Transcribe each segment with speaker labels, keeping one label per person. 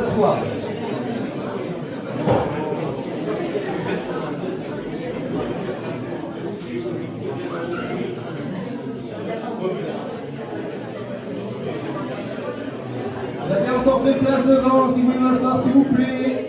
Speaker 1: s'asseoir. Vous avez encore 2 places devant, si vous voulez m'asseoir, s'il vous plaît.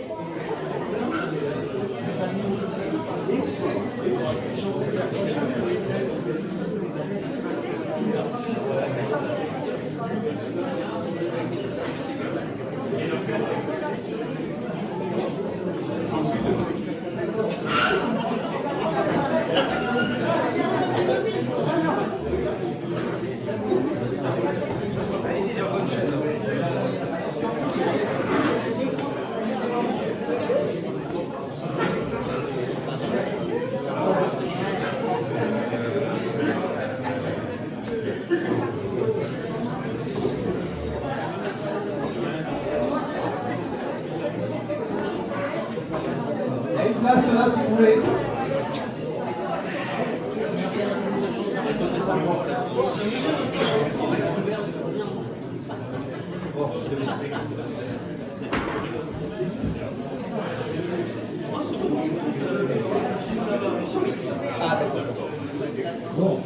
Speaker 1: Place là, si vous voulez. Bon.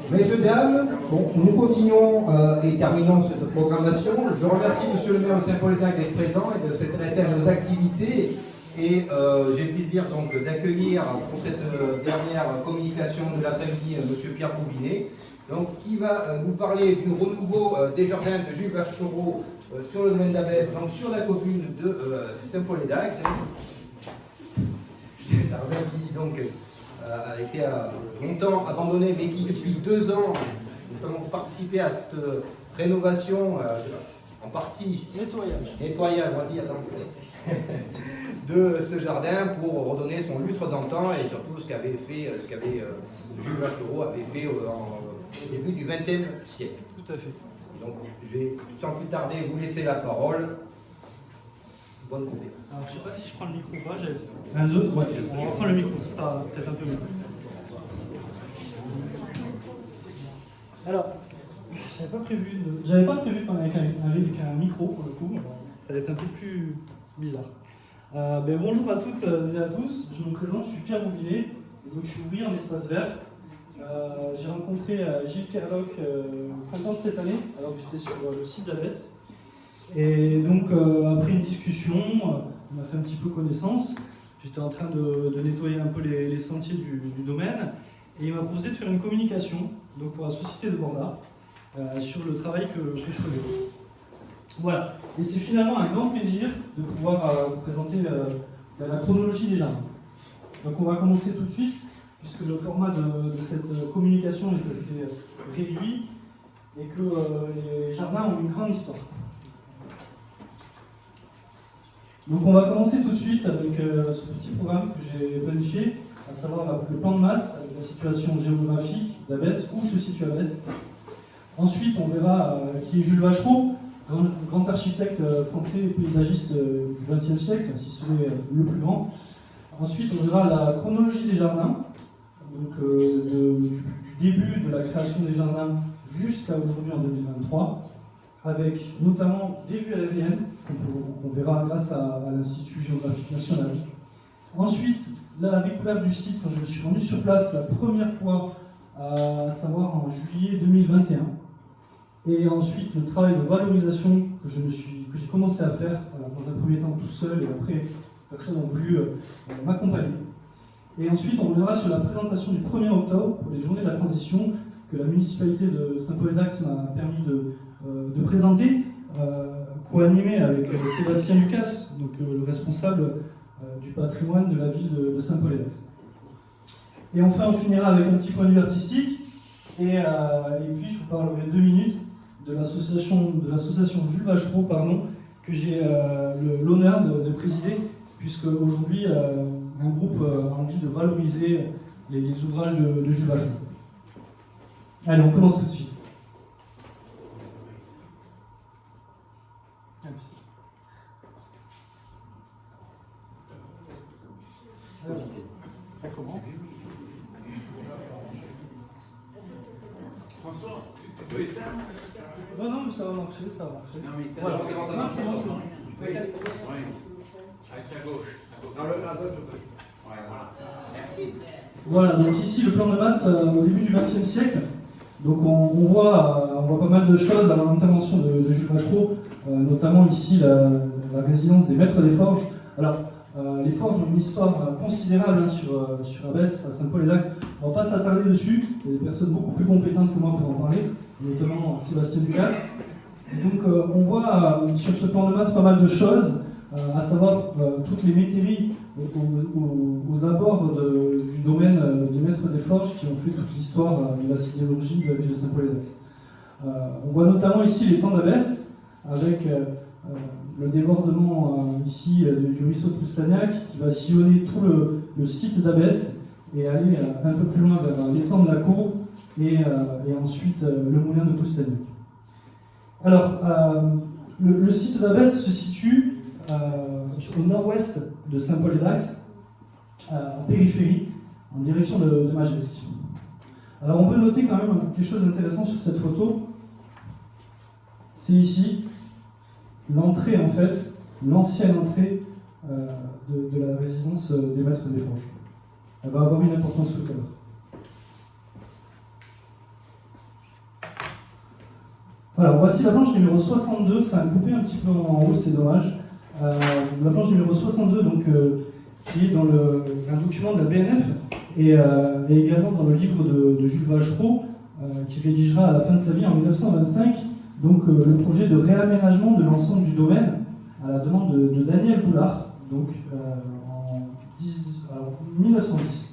Speaker 1: Messieurs, dames, bon, nous continuons et terminons cette programmation. Je remercie Monsieur le maire de Saint-Paul-d'Ac d'être présent et de s'intéresser à nos activités. Et j'ai le plaisir donc d'accueillir pour cette dernière communication de l'après-midi Monsieur Pierre Bouvinet, donc qui va nous parler du renouveau des jardins de Jules Vachereau sur le domaine d'Abès, donc sur la commune de Saint-Paul-d'Ac. C'est un jardin qui donc a été longtemps abandonné, mais qui depuis 2 ans, notamment pour participer à cette rénovation, en partie nettoyage on va dire, de ce jardin pour redonner son lustre d'antan et surtout ce qu'avait fait, Jules Vachereau avait fait au début du XXe siècle.
Speaker 2: Tout à fait.
Speaker 1: Donc je vais sans plus tarder vous laisser la parole. Bonne conférence.
Speaker 2: Alors, je ne sais pas si je prends le micro ou pas. Un, deux, ouais. On va prendre le micro, ce sera peut-être un peu mieux. Alors, j'avais pas prévu qu'on avec un micro pour le coup. Ça va être un peu plus bizarre. Bonjour à toutes et à tous. Je me présente, je suis Pierre Bouvinet, et donc je suis ouvrier en espace vert. J'ai rencontré Gilles Kerlock au printemps de cette année, alors que j'étais sur le site d'Abès. Et donc, après une discussion, on a fait un petit peu connaissance. J'étais en train de nettoyer un peu les sentiers du domaine. Et il m'a proposé de faire une communication donc pour la société de Borda sur le travail que je faisais. Voilà. Et c'est finalement un grand plaisir de pouvoir vous présenter la chronologie des jardins. Donc, on va commencer tout de suite, puisque le format de cette communication est assez réduit et que les jardins ont une grande histoire. Donc on va commencer tout de suite avec ce petit programme que j'ai planifié, à savoir le plan de masse avec la situation géographique d'Abès, où se situe Abès. Ensuite on verra qui est Jules Vachereau, grand architecte français et paysagiste du XXe siècle, si ce n'est le plus grand. Ensuite on verra la chronologie des jardins, donc du début de la création des jardins jusqu'à aujourd'hui en 2023. Avec notamment des vues aériennes, qu'on verra grâce à l'Institut géographique national. Ensuite, la découverte du site, quand je me suis rendu sur place la première fois, à savoir en juillet 2021. Et ensuite, le travail de valorisation que j'ai commencé à faire, dans un premier temps tout seul, et après, personne n'a voulu m'accompagner. Et ensuite, on reviendra sur la présentation du 1er octobre, pour les journées de la transition, que la municipalité de Saint-Paul-d'Ac m'a permis de présenter, co-animé avec Sébastien Lucas, donc le responsable du patrimoine de la ville de Saint-Paul-d'Ac. Et enfin, on finira avec un petit point de vue artistique, et puis je vous parlerai 2 minutes de l'association Jules Vachereau, que j'ai l'honneur de présider, puisque aujourd'hui un groupe a envie de valoriser les ouvrages de Jules Vachereau. Allez, on commence tout de suite. Alors, ça commence. François, tu peux éteindre ? Non, non, mais ça va marcher, ça va marcher.
Speaker 3: Non, mais
Speaker 2: Voilà,
Speaker 1: c'est bon, ça
Speaker 2: Non,
Speaker 1: marche.
Speaker 2: c'est bon, c'est bon.
Speaker 3: Oui. À gauche.
Speaker 1: Non, à gauche,
Speaker 3: Ouais, voilà. Merci.
Speaker 2: Voilà, donc ici le plan de masse au début du XXe siècle. Donc on voit pas mal de choses dans l'intervention de Jules Vachereau, notamment ici la résidence des maîtres des forges. Alors les forges ont une histoire considérable sur Abbesse, à Saint-Paul-et-Dax. On ne va pas s'attarder dessus, il y a des personnes beaucoup plus compétentes que moi pour en parler, notamment Sébastien Ducasse. Et donc on voit sur ce plan de masse pas mal de choses, à savoir toutes les métairies aux abords du domaine des maîtres des forges qui ont fait toute l'histoire de la sidérurgie de la ville de Saint-Paul-et-Dax. On voit notamment ici les temps d'Abbesse, avec le débordement ici du ruisseau de Poustagnac qui va sillonner tout le site d'Abbesse et aller un peu plus loin vers l'étang de la Cour et ensuite le moulin de Poustagnac. Alors, le site d'Abbesse se situe au nord-ouest de Saint-Paul-et-Dax, en périphérie, en direction de Magescq. Alors on peut noter quand même quelque chose d'intéressant sur cette photo. C'est ici l'entrée en fait, l'ancienne entrée de la résidence des maîtres des forges. Elle va avoir une importance tout à l'heure. Alors voici la planche numéro 62, ça a coupé un petit peu en haut, c'est dommage. La planche numéro 62, donc, qui est dans un document de la BNF et également dans le livre de Jules Vachereau, qui rédigera à la fin de sa vie en 1925 donc, le projet de réaménagement de l'ensemble du domaine à la demande de Daniel Boulard, donc en 1910.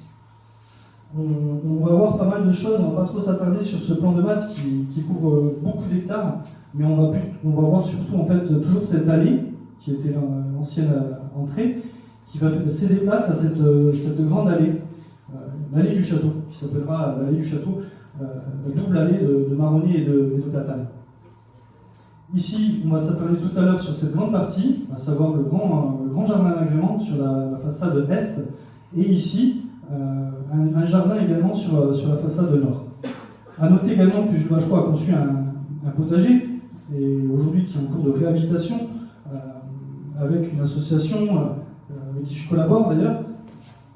Speaker 2: On va voir pas mal de choses, on ne va pas trop s'attarder sur ce plan de masse qui couvre beaucoup d'hectares, mais on va voir surtout en fait toujours cette allée qui était l'ancienne entrée, qui va céder place à cette grande allée, l'allée du château, qui s'appellera l'allée du château, la double allée de marronniers et de platanes. Ici, on va s'attarder tout à l'heure sur cette grande partie, à savoir le grand jardin d'agrément sur la façade est, et ici, un jardin également sur la façade nord. A noter également que Jules Vachereau a conçu un potager, et aujourd'hui qui est en cours de réhabilitation, avec une association avec qui je collabore d'ailleurs.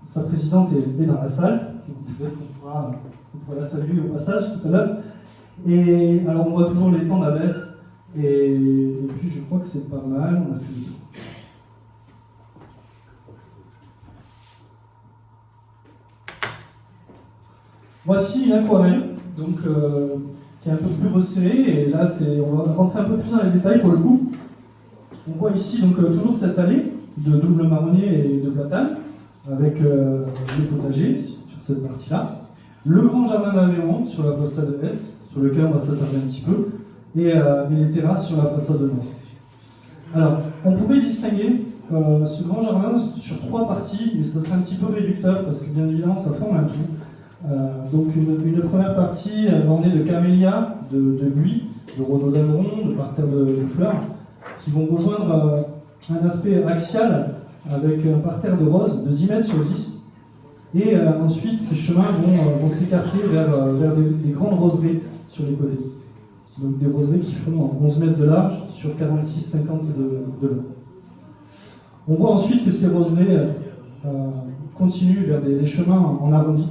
Speaker 2: Sa présidente est dans la salle, peut-être qu'on pourra la saluer au passage tout à l'heure. Et alors on voit toujours les temps d'Abbesse, et puis je crois que c'est pas mal, on a fait le tour. Voici une aquarelle, donc, qui est un peu plus resserrée, et là on va rentrer un peu plus dans les détails pour le coup. On voit ici donc toujours cette allée de double marronnier et de platane, avec les potagers sur cette partie-là, le grand jardin d'agrément sur la façade est, sur lequel on va s'attarder un petit peu, et les terrasses sur la façade nord. Alors, on pourrait distinguer ce grand jardin sur trois parties, mais ça serait un petit peu réducteur, parce que bien évidemment ça forme un tout. Donc une première partie ornée de camélias, de buis, de rhododendrons, de parterres de fleurs, qui vont rejoindre un aspect axial avec un parterre de roses de 10 mètres sur 10. Et ensuite, ces chemins vont s'écarter vers des grandes roseraies sur les côtés. Donc des roseraies qui font 11 mètres de large sur 46-50 de long. On voit ensuite que ces roseraies continuent vers des chemins en arrondi,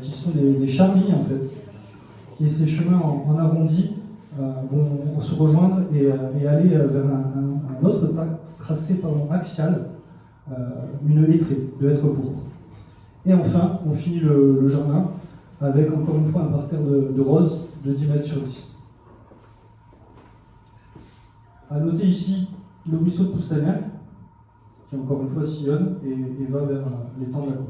Speaker 2: qui sont des charmilles en fait. Et ces chemins en arrondi vont se rejoindre et aller vers un autre tracé axial, une hêtrée de hêtre pourpre. Et enfin, on finit le jardin avec encore une fois un parterre de roses de 10 mètres sur 10. A noter ici le ruisseau de Poustagnac, qui encore une fois sillonne et va vers l'étang de la Cour.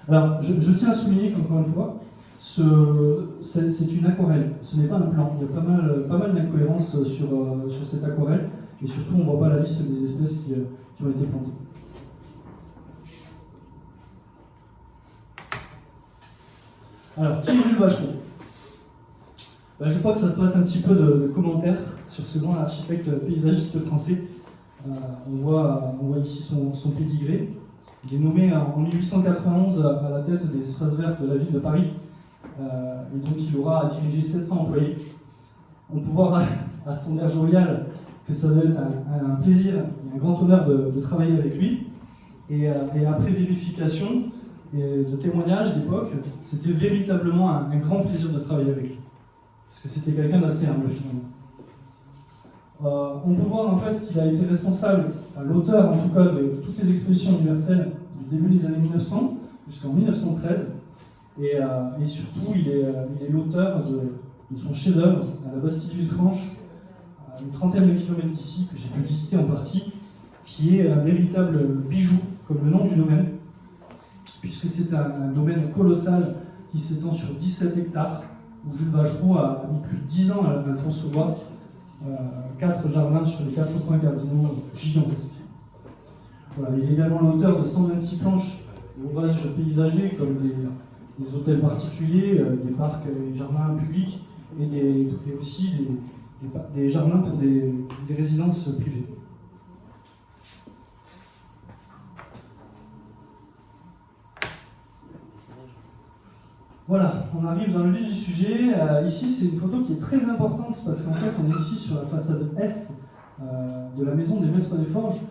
Speaker 2: Alors, je tiens à souligner qu'encore une fois, c'est une aquarelle, ce n'est pas un plan. Il y a pas mal d'incohérences sur cette aquarelle, et surtout on ne voit pas la liste des espèces qui ont été plantées. Alors, qui est Jules Vachereau ? Je crois que ça se passe un petit peu de commentaires sur ce grand architecte paysagiste français. On voit ici son pédigré. Il est nommé en 1891 à la tête des espaces verts de la ville de Paris. et donc il aura à diriger 700 employés. On peut voir à son air jovial que ça doit être un plaisir et un grand honneur de travailler avec lui. Et après vérification et de témoignages d'époque, c'était véritablement un grand plaisir de travailler avec lui. Parce que c'était quelqu'un d'assez humble finalement. On peut voir en fait qu'il a été responsable, l'auteur en tout cas, de toutes les expositions universelles du début des années 1900 jusqu'en 1913. Et surtout, il est l'auteur de son chef-d'œuvre à la Bastille-Villefranche, à une trentaine de kilomètres d'ici, que j'ai pu visiter en partie, qui est un véritable bijou, comme le nom du domaine, puisque c'est un domaine colossal qui s'étend sur 17 hectares, où Jules Vachereau a mis plus de 10 ans à le concevoir, 4 jardins sur les 4 points cardinaux gigantesques. Voilà, il est également l'auteur de 126 planches d'ouvrages paysagers, comme des hôtels particuliers, des parcs et jardins publics, et aussi des jardins pour des résidences privées. Voilà, on arrive dans le vif du sujet. Ici, c'est une photo qui est très importante parce qu'en fait, on est ici sur la façade est de la maison des Maîtres des Forges.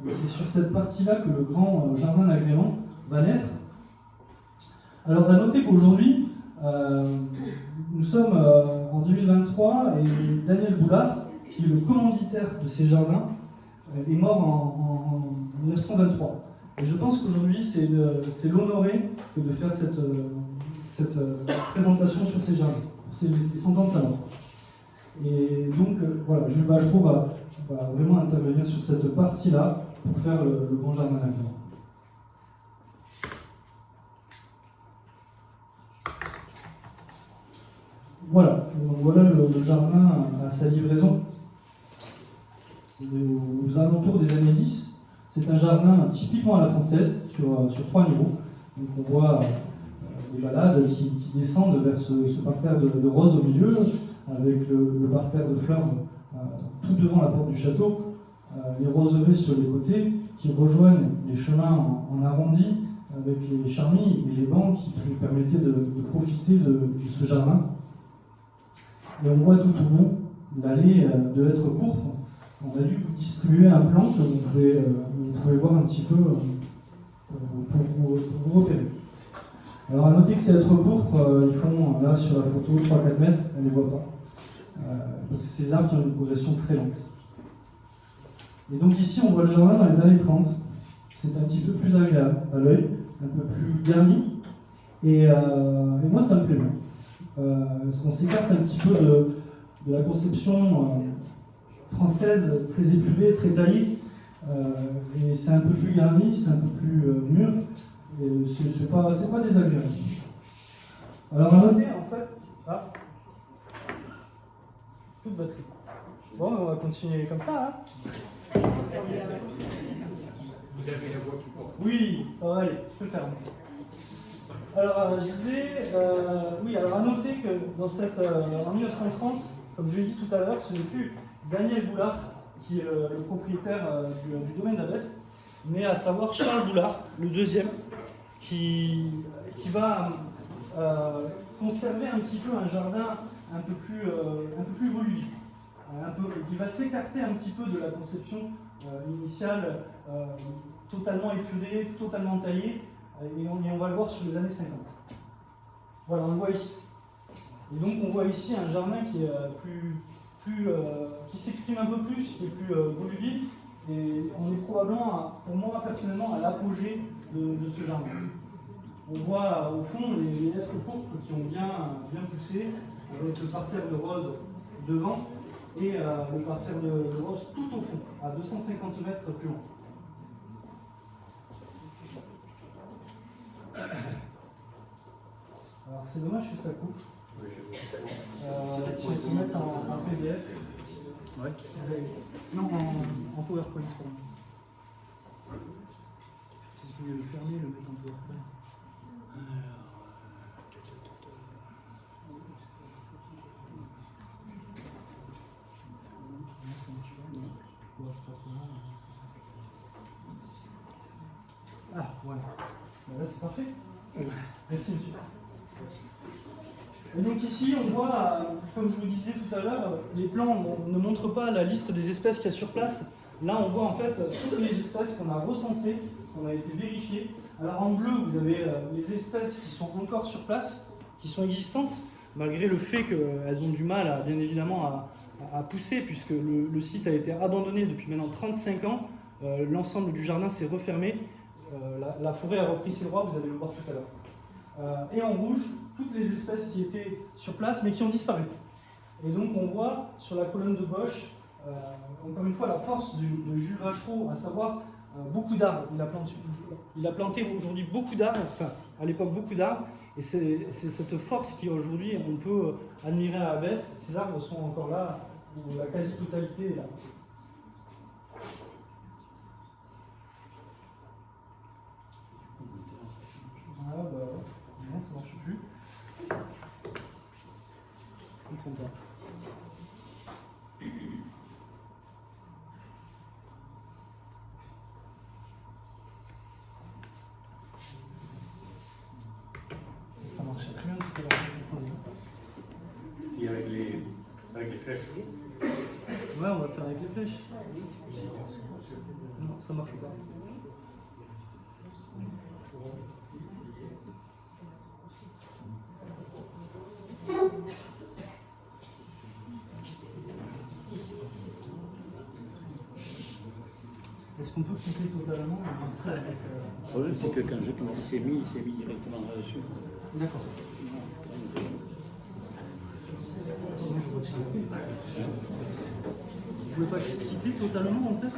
Speaker 2: C'est sur cette partie-là que le grand jardin d'agrément va naître. Alors, à noter qu'aujourd'hui, nous sommes en 2023 et Daniel Boulard, qui est le commanditaire de ces jardins, est mort en 1923. Et je pense qu'aujourd'hui, c'est l'honorer que de faire cette présentation sur ces jardins, pour ces 100 ans de sa mort. Et donc, voilà, Jules Vachereau va vraiment intervenir sur cette partie-là pour faire le grand jardin d'agrément. Voilà, donc voilà le jardin à sa livraison. Aux alentours des années 10, c'est un jardin typiquement à la française, sur 3 niveaux. Donc on voit des balades qui descendent vers ce parterre de roses au milieu, avec le parterre de fleurs tout devant la porte du château, les roseraie sur les côtés, qui rejoignent les chemins en arrondi, avec les charmilles et les bancs qui permettaient de profiter de ce jardin. Et on voit tout au bout l'allée de l'être pourpre. On a dû vous distribuer un plan que vous pouvez voir un petit peu pour vous repérer. Alors à noter que ces êtres pourpres, ils font là sur la photo 3-4 mètres, on ne les voit pas. Parce que c'est des arbres qui ont une progression très lente. Et donc ici on voit le jardin dans les années 30. C'est un petit peu plus agréable à l'œil, un peu plus garni. Et moi ça me plaît bien. On s'écarte un petit peu de la conception française très épurée, très taillée. Et c'est un peu plus garni, c'est un peu plus mûr. Et c'est pas désagréable. Alors à noter en fait. Ah, plus de batterie. Bon, on va continuer comme ça. Hein.
Speaker 3: Vous avez la voix qui porte.
Speaker 2: Oui, allez, je peux le faire en plus. Alors, je disais, oui, alors à noter que en 1930, comme je l'ai dit tout à l'heure, ce n'est plus Daniel Boulard qui est le propriétaire du domaine d'Abbesse, mais à savoir Charles Boulard, le deuxième, qui va conserver un petit peu un jardin un peu plus volumineux, qui va s'écarter un petit peu de la conception initiale, totalement épurée, totalement taillée. Et on va le voir sur les années 50. Voilà, on le voit ici. Et donc on voit ici un jardin qui est qui s'exprime un peu plus, qui est plus volubile. Et on est probablement, pour moi personnellement, à l'apogée de ce jardin. On voit au fond les lettres pourpres qui ont bien poussé, avec le parterre de roses devant et le parterre de roses tout au fond, à 250 mètres plus loin. Alors c'est dommage que ça coupe. Si on peut mettre en PDF. Ouais. Non, en PowerPoint. Si vous pouvez le fermer, le mettre en PowerPoint. Ah, voilà. Là, c'est parfait. Merci, monsieur. Et donc ici, on voit, comme je vous disais tout à l'heure, les plans ne montrent pas la liste des espèces qu'il y a sur place. Là, on voit en fait toutes les espèces qu'on a recensées, qu'on a été vérifiées. Alors en bleu, vous avez les espèces qui sont encore sur place, qui sont existantes, malgré le fait qu'elles ont du mal, bien évidemment, à pousser, puisque le site a été abandonné depuis maintenant 35 ans. L'ensemble du jardin s'est refermé. La forêt a repris ses droits, vous allez le voir tout à l'heure. Et en rouge, toutes les espèces qui étaient sur place, mais qui ont disparu. Et donc on voit sur la colonne de gauche, encore une fois, la force de Jules Vachereau, à savoir beaucoup d'arbres. Il a planté aujourd'hui beaucoup d'arbres, enfin à l'époque beaucoup d'arbres, et c'est cette force qu'aujourd'hui on peut admirer à Abbesse. Ces arbres sont encore là, où la quasi-totalité est là. Voilà, non, ça ne marche plus. Je ne comprends pas. Ça marchait très bien tout à l'heure.
Speaker 3: Si, avec les flèches.
Speaker 2: Ouais, on va le faire avec les flèches. Non, ça marche pas. Est-ce qu'on peut couper totalement ça avec,
Speaker 4: Le problème, c'est que quand il s'est mis directement là-dessus.
Speaker 2: D'accord. Sinon, je retire le fil. Vous pouvez pas quitter totalement en fait?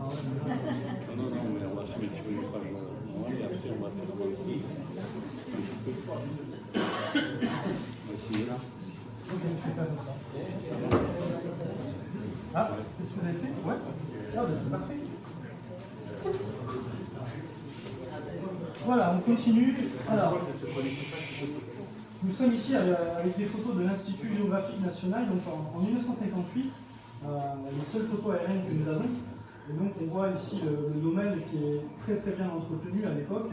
Speaker 2: Ah ouais, mais là,
Speaker 4: Non, mais on va se mettre sur une page normale et après on va faire un petit peu. On va essayer là.
Speaker 2: ok, je fais pas comme ça. Ah, qu'est-ce que vous avez fait? Ouais. Ah, ben c'est parfait. Voilà, on continue. Alors, nous sommes ici avec des photos de l'Institut géographique national, donc en 1958, les seules photos aériennes que nous avons. Et donc on voit ici le domaine qui est très très bien entretenu à l'époque.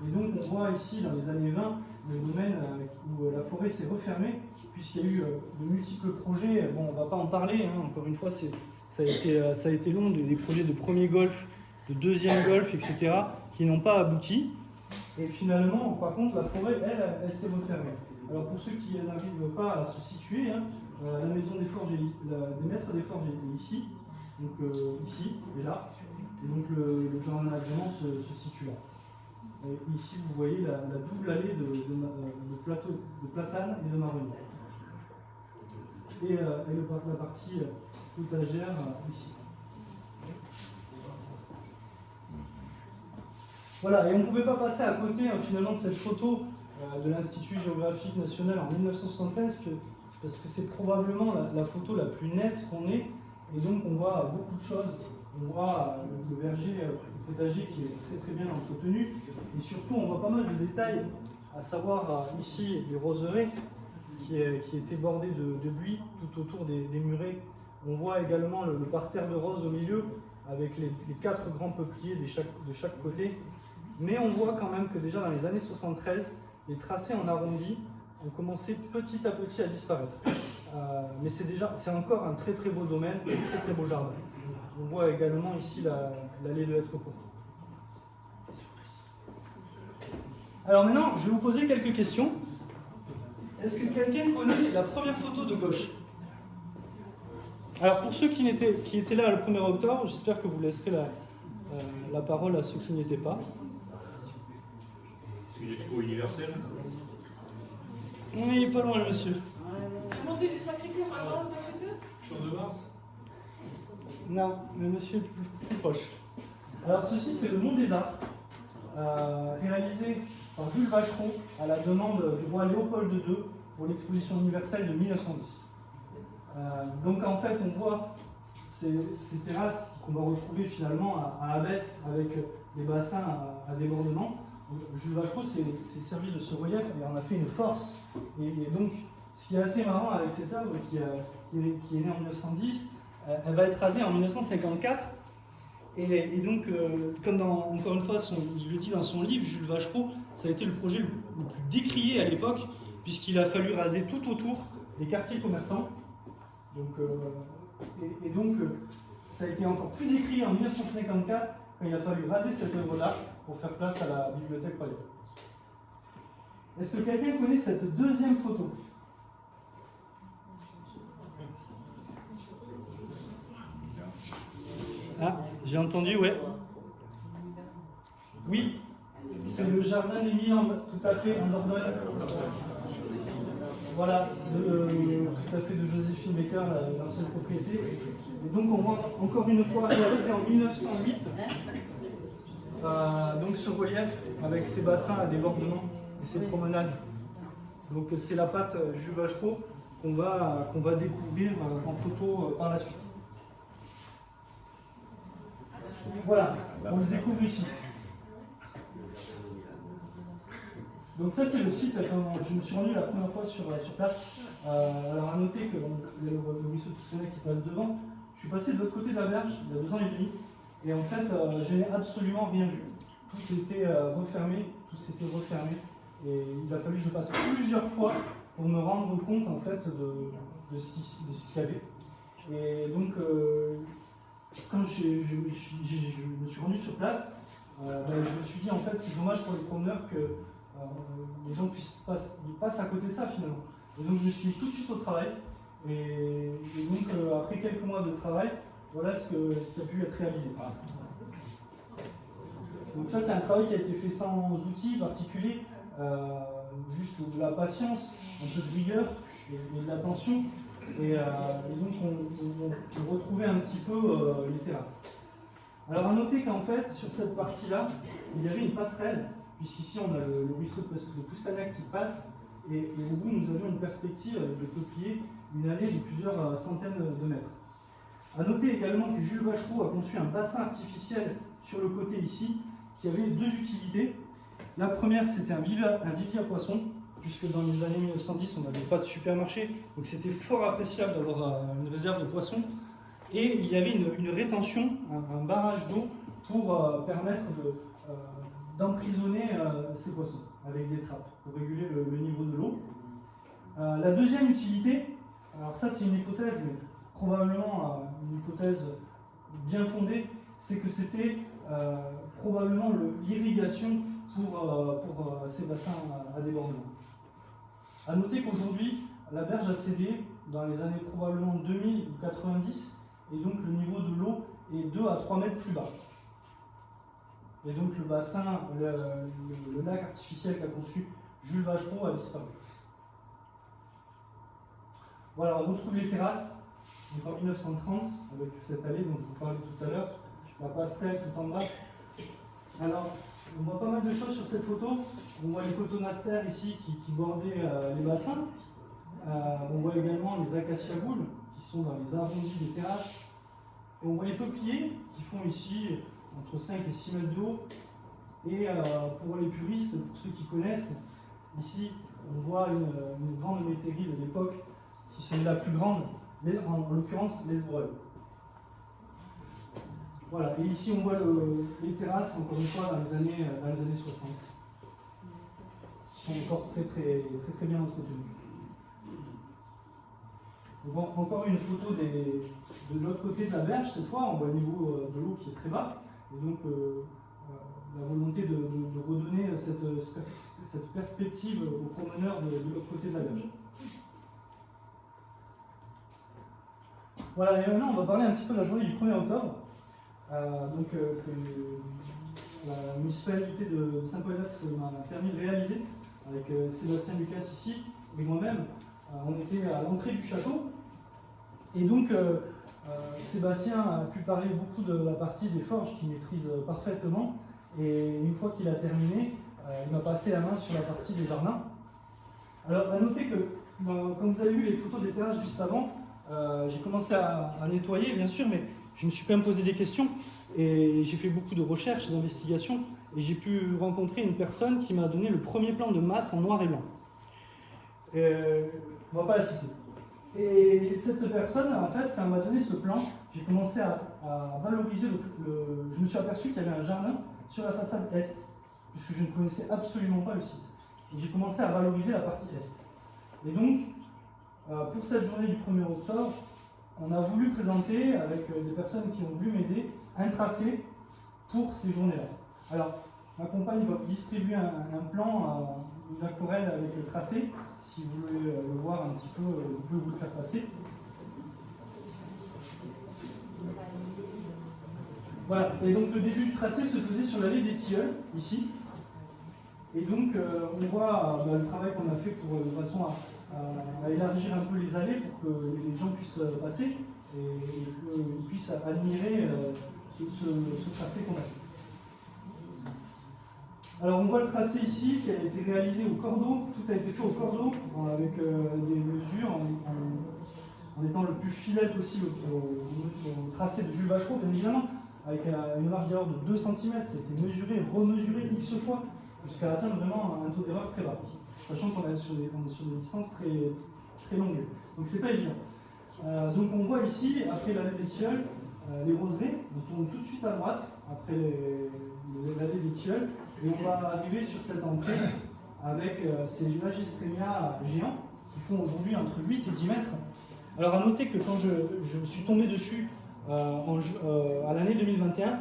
Speaker 2: Et donc on voit ici dans les années 20 le domaine où la forêt s'est refermée, puisqu'il y a eu de multiples projets. Bon, on ne va pas en parler, hein. Encore une fois, ça a été long, des projets de premier golf, de deuxième golf, etc., qui n'ont pas abouti. Et finalement, par contre, la forêt, elle s'est refermée. Alors pour ceux qui n'arrivent pas à se situer, hein, la maison des forges, des maîtres des forges est ici, donc ici et là. Et donc le jardin d'agrément se situe là. Et ici, vous voyez la double allée de platanes et de marronniers. Et la partie potagère ici. Voilà, et on ne pouvait pas passer à côté finalement de cette photo de l'Institut géographique national en 1973, parce que c'est probablement la photo la plus nette qu'on ait. Et donc on voit beaucoup de choses. On voit le verger, le potager qui est très très bien entretenu. Et surtout, on voit pas mal de détails, à savoir ici les roseraies qui étaient bordées de buis tout autour des murets. On voit également le parterre de roses au milieu, avec les 4 grands peupliers de chaque côté. Mais on voit quand même que déjà dans les années 73, les tracés en arrondi ont commencé petit à petit à disparaître. Mais c'est encore un très très beau domaine, un très très beau jardin. On voit également ici l'allée de Hêtre-Court. Alors maintenant, je vais vous poser quelques questions. Est-ce que quelqu'un connaît la première photo de gauche? Alors pour ceux qui étaient là le 1er octobre, j'espère que vous laisserez la parole à ceux qui n'y étaient pas.
Speaker 3: C'est une expo universelle.
Speaker 2: Oui, pas loin, monsieur.
Speaker 5: Montée du Sacré-Cœur avant le Sacré-Cœur?
Speaker 3: Champ de Mars.
Speaker 2: Non, mais monsieur est plus proche. Alors ceci, c'est le Mont des Arts, réalisé par Jules Vachereau à la demande du roi Léopold II pour l'exposition universelle de 1910. Donc en fait, on voit ces terrasses qu'on va retrouver finalement à Abbesse avec les bassins à débordement. Jules Vachereau s'est servi de ce relief et en a fait une force. Et donc, ce qui est assez marrant avec cette œuvre qui est née en 1910, elle va être rasée en 1954. Et donc, comme encore une fois, il le dit dans son livre, Jules Vachereau, ça a été le projet le plus décrié à l'époque, puisqu'il a fallu raser tout autour des quartiers commerçants. Donc, ça a été encore plus décrié en 1954, quand il a fallu raser cette œuvre d'art pour faire place à la bibliothèque royale. Est-ce que quelqu'un connaît cette deuxième photo? Ah, j'ai entendu, ouais. Oui, c'est le jardin des Milandes, tout à fait, en Dordogne. Voilà, tout à fait de Joséphine Baker, l'ancienne propriété. Et donc on voit encore une fois réalisé en 1908, donc ce relief avec ses bassins à débordement et ses promenades. Donc c'est la patte Jules Vachereau qu'on va découvrir en photo par la suite. Voilà, on le découvre ici. Donc ça c'est le site quand je me suis rendu la première fois sur place. Alors à noter que le ruisseau de Toussaint qui passe devant, je suis passé de l'autre côté de la berge il y a 2 ans et demi, et en fait je n'ai absolument rien vu. Tout était refermé, tout s'était refermé, et il a fallu que je passe plusieurs fois pour me rendre compte en fait de ce qu'il y avait. Et donc quand je me suis rendu sur place, je me suis dit en fait c'est dommage pour les promeneurs que les gens passent à côté de ça finalement. Et donc je me suis mis tout de suite au travail, et donc après quelques mois de travail, voilà ce qui a pu être réalisé. Donc ça c'est un travail qui a été fait sans outils particuliers, juste de la patience, un peu de rigueur et de l'attention, et donc on retrouvait un petit peu les terrasses. Alors à noter qu'en fait sur cette partie-là, il y avait une passerelle, puisqu'ici on a le ruisseau de Coustanac qui passe, et au bout nous avions une perspective avec des peupliers, une allée de plusieurs centaines de mètres. A noter également que Jules Vachereau a conçu un bassin artificiel sur le côté ici, qui avait 2 utilités. La première c'était un vivier à poissons, puisque dans les années 1910 on n'avait pas de supermarché, donc c'était fort appréciable d'avoir une réserve de poissons. Et il y avait une rétention, un barrage d'eau pour permettre d'emprisonner ces poissons avec des trappes pour réguler le niveau de l'eau. La deuxième utilité, alors ça c'est une hypothèse, mais probablement une hypothèse bien fondée, c'est que c'était probablement l'irrigation pour ces bassins à débordement. A noter qu'aujourd'hui, la berge a cédé dans les années probablement 2000 ou 90, et donc le niveau de l'eau est 2 à 3 mètres plus bas. Et donc le bassin, le lac artificiel qu'a conçu Jules Vachereau a disparu. Voilà, on retrouve les terrasses, donc en 1930, avec cette allée dont je vous parlais tout à l'heure, la passerelle tout en bas. Alors, on voit pas mal de choses sur cette photo. On voit les cotonastères ici qui bordaient les bassins. On voit également les acacias boules qui sont dans les arrondis des terrasses. Et on voit les peupliers qui font ici entre 5 et 6 mètres de haut. Et pour les puristes, pour ceux qui connaissent, ici on voit une grande métairie de l'époque, si ce n'est la plus grande, mais en l'occurrence l'Esbreuil. Voilà, et ici on voit les terrasses, encore une fois, dans les années 60, qui sont encore très bien entretenues. On voit encore une photo de l'autre côté de la berge, cette fois, on voit le niveau de l'eau qui est très bas, et donc la volonté de redonner cette perspective aux promeneurs de l'autre côté de la berge. Voilà, et maintenant on va parler un petit peu de la journée du 1er octobre. La municipalité de Saint-Paul-d'Ax m'a permis de réaliser avec Sébastien Lucas ici et moi-même. On était à l'entrée du château, et donc Sébastien a pu parler beaucoup de la partie des forges qu'il maîtrise parfaitement, et une fois qu'il a terminé, il m'a passé la main sur la partie des jardins. Alors à noter que, comme vous avez vu les photos des terrasses juste avant, j'ai commencé à nettoyer bien sûr, mais je me suis quand même posé des questions, et j'ai fait beaucoup de recherches, d'investigations, et j'ai pu rencontrer une personne qui m'a donné le premier plan de masse en noir et blanc. On ne va pas la citer. Et cette personne, en fait, quand elle m'a donné ce plan, j'ai commencé à valoriser je me suis aperçu qu'il y avait un jardin sur la façade est. puisque je ne connaissais absolument pas le site. Et j'ai commencé à valoriser la partie est. Et donc, pour cette journée du 1er octobre, on a voulu présenter, avec des personnes qui ont voulu m'aider, un tracé pour ces journées-là. Alors, ma compagne va vous distribuer un plan, une aquarelle avec le tracé. Si vous voulez le voir un petit peu, vous pouvez vous le faire passer. Voilà, et donc le début du tracé se faisait sur l'allée des Tilleuls, ici. Et donc, on voit le travail qu'on a fait pour, de façon à élargir un peu les allées pour que les gens puissent passer et qu'ils puissent admirer ce tracé qu'on a fait. Alors on voit le tracé ici qui a été réalisé au cordeau, tout a été fait au cordeau avec des mesures en étant le plus fidèle possible au tracé de Jules Vachereau, bien évidemment, avec une largeur de 2 cm, c'était mesuré, remesuré X fois, jusqu'à atteindre vraiment un taux d'erreur très bas, sachant qu'on est sur des distances très longues. Donc c'est pas évident. Donc on voit ici, après l'allée des Tilleuls, les roseraies, on tourne tout de suite à droite, après l'allée des Tilleuls, et on va arriver sur cette entrée avec ces magistrémias géants qui font aujourd'hui entre 8 et 10 mètres. Alors à noter que quand je suis tombé dessus à l'année 2021,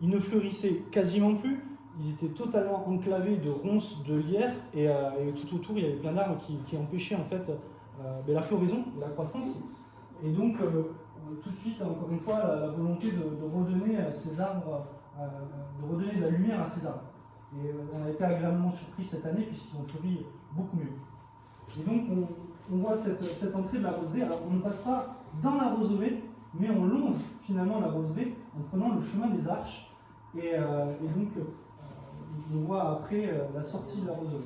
Speaker 2: ils ne fleurissaient quasiment plus, ils étaient totalement enclavés de ronces, de lierre, et tout autour il y avait plein d'arbres qui empêchaient en fait la floraison, la croissance. Et donc tout de suite, encore une fois, la volonté de redonner à ces arbres, de redonner de la lumière à ces arbres. Et on a été agréablement surpris cette année puisqu'ils ont fleuri beaucoup mieux. Et donc on voit cette entrée de la roseraie. Alors on ne passe pas dans la roseraie, mais on longe finalement la roseraie en prenant le chemin des Arches. Et donc on voit après la sortie de la roseraie.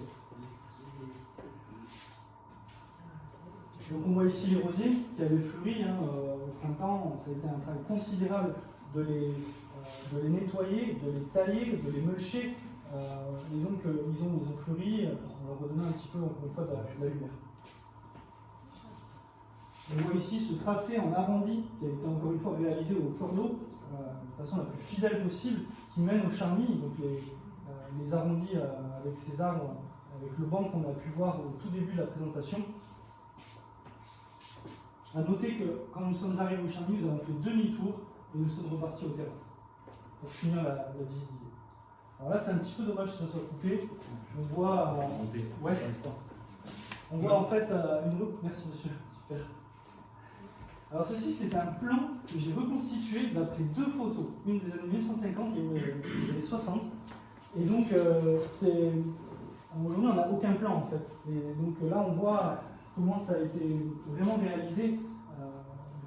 Speaker 2: Donc on voit ici les rosiers qui avaient fleuri au printemps. Ça a été un travail considérable de les nettoyer, de les tailler, de les mulcher. Et donc ils ont fleuri en leur redonnant un petit peu encore une fois de la lumière. On voit ici ce tracé en arrondi qui a été encore une fois réalisé au cordeau de façon la plus fidèle possible, qui mène au charmilles, donc les arrondis avec ces arbres, avec le banc qu'on a pu voir au tout début de la présentation. A noter que quand nous sommes arrivés au charmilles, nous avons fait demi-tour et nous sommes repartis aux terrasses pour finir la visibilité. Alors là, c'est un petit peu dommage que ça soit coupé. On voit. Ouais. On voit en fait une route. Merci monsieur, super. Alors ceci, c'est un plan que j'ai reconstitué d'après 2 photos, une des années 1950 et une des années 60. Et donc, aujourd'hui, on n'a aucun plan en fait. Et donc là, on voit comment ça a été vraiment réalisé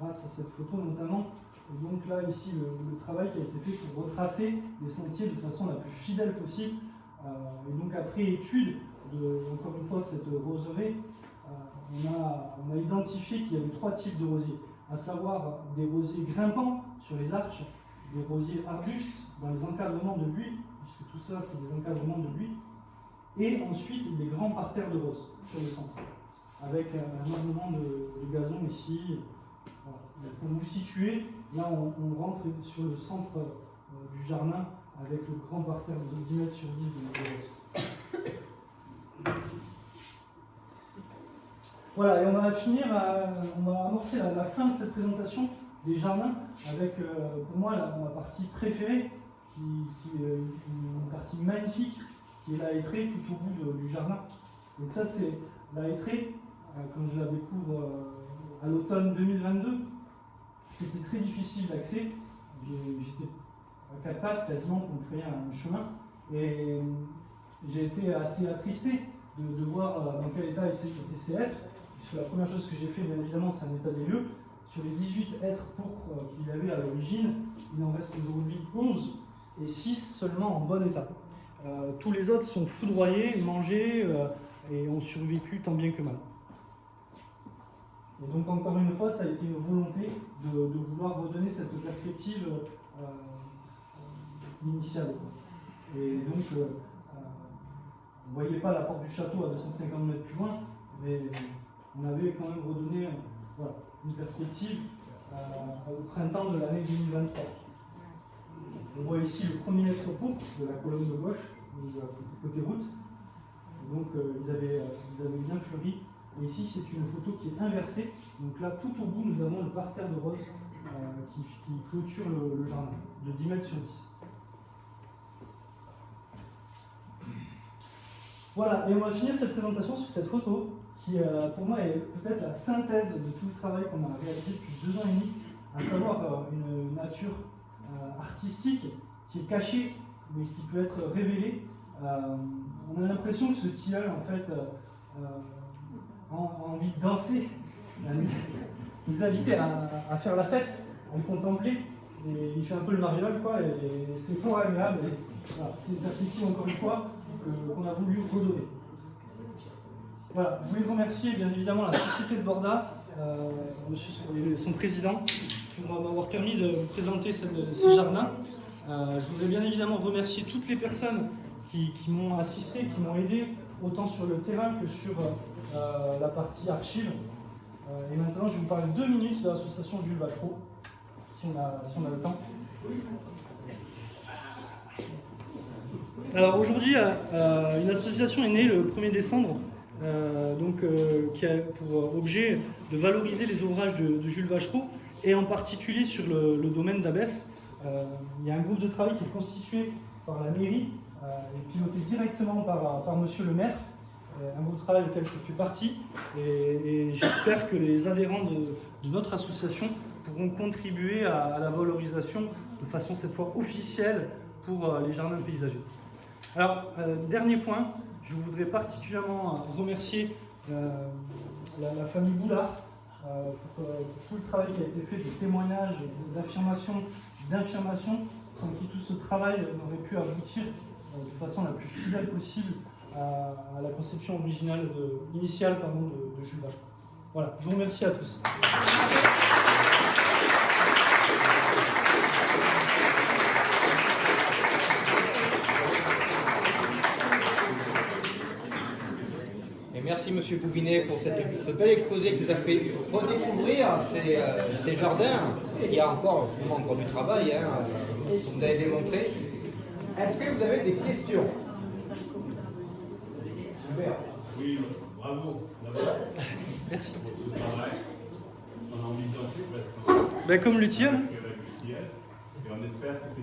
Speaker 2: grâce à cette photo notamment. Et donc là, ici, le travail qui a été fait pour retracer les sentiers de façon la plus fidèle possible. Et donc après étude de, encore une fois, cette roseraie, on a identifié qu'il y avait 3 types de rosiers, à savoir des rosiers grimpants sur les arches, des rosiers arbustes dans les encadrements de buis, puisque tout ça c'est des encadrements de buis, et ensuite des grands parterres de roses sur le centre, avec un ornement de gazon ici. Voilà. Pour vous situer, là on rentre sur le centre du jardin avec le grand parterre de 10 mètres sur 10 de roses. Voilà, et on va finir, on va amorcer la fin de cette présentation des jardins avec, pour moi, la partie préférée, qui est une partie magnifique, qui est la hêtraie tout au bout du jardin. Donc ça, c'est la hêtraie, quand je la découvre à l'automne 2022, c'était très difficile d'accès. J'étais à 4 pattes quasiment pour me frayer un chemin, et j'ai été assez attristé de voir dans quel état était ces hêtres. Puisque la première chose que j'ai fait, bien évidemment, c'est un état des lieux. Sur les 18 hêtres pourpres qu'il y avait à l'origine, il en reste aujourd'hui 11 et 6 seulement en bon état. Tous les autres sont foudroyés, mangés et ont survécu tant bien que mal. Et donc encore une fois, ça a été une volonté de vouloir redonner cette perspective initiale. Et donc, on ne voyait pas la porte du château à 250 mètres plus loin, mais on avait quand même redonné une perspective au printemps de l'année 2023. On voit ici le premier hêtre pourpre de la colonne de gauche, côté route. Donc ils avaient bien fleuri. Et ici, c'est une photo qui est inversée. Donc là, tout au bout, nous avons le parterre de roses qui clôture le jardin, de 10 mètres sur 10. Voilà, et on va finir cette présentation sur cette photo qui, pour moi, est peut-être la synthèse de tout le travail qu'on a réalisé depuis 2 ans et demi, à savoir une nature artistique qui est cachée, mais qui peut être révélée. On a l'impression que ce tilleul, en fait, a envie de danser, nous inviter à faire la fête, à le contempler. Et il fait un peu le mariole, quoi, et c'est fort agréable. Voilà, c'est une perspective, encore une fois, qu'on a voulu redonner. Voilà, je voulais remercier bien évidemment la Société de Borda, son président, pour m'avoir permis de vous présenter ces jardins. Je voudrais bien évidemment remercier toutes les personnes qui m'ont assisté, qui m'ont aidé, autant sur le terrain que sur la partie archive. Et maintenant, je vais vous parler 2 minutes de l'association Jules Vachereau, si on a le temps. Alors aujourd'hui, une association est née le 1er décembre, qui a pour objet de valoriser les ouvrages de Jules Vachereau, et en particulier sur le domaine d'Abbesse. Il y a un groupe de travail qui est constitué par la mairie et piloté directement par monsieur le maire, un groupe de travail auquel je fais partie, et j'espère que les adhérents de notre association pourront contribuer à la valorisation de façon cette fois officielle pour les jardins paysagers. Alors, dernier point, je voudrais particulièrement remercier la famille Boulard pour tout le travail qui a été fait de témoignages, d'affirmation, d'information, sans qui tout ce travail n'aurait pu aboutir de façon la plus fidèle possible à la conception originale initiale de Jules Vachereau. Voilà, je vous remercie à tous.
Speaker 1: Et merci Monsieur Bouvinet pour ce bel exposé qui nous a fait redécouvrir ces jardins. Il y a encore du travail, comme vous avez démontré. Est-ce que vous avez des questions? Super.
Speaker 3: Oui, bravo.
Speaker 2: Merci.
Speaker 3: Pour ce travail. On a envie de danser parce que
Speaker 2: Comme l'utile.
Speaker 3: et on espère qu'effectivement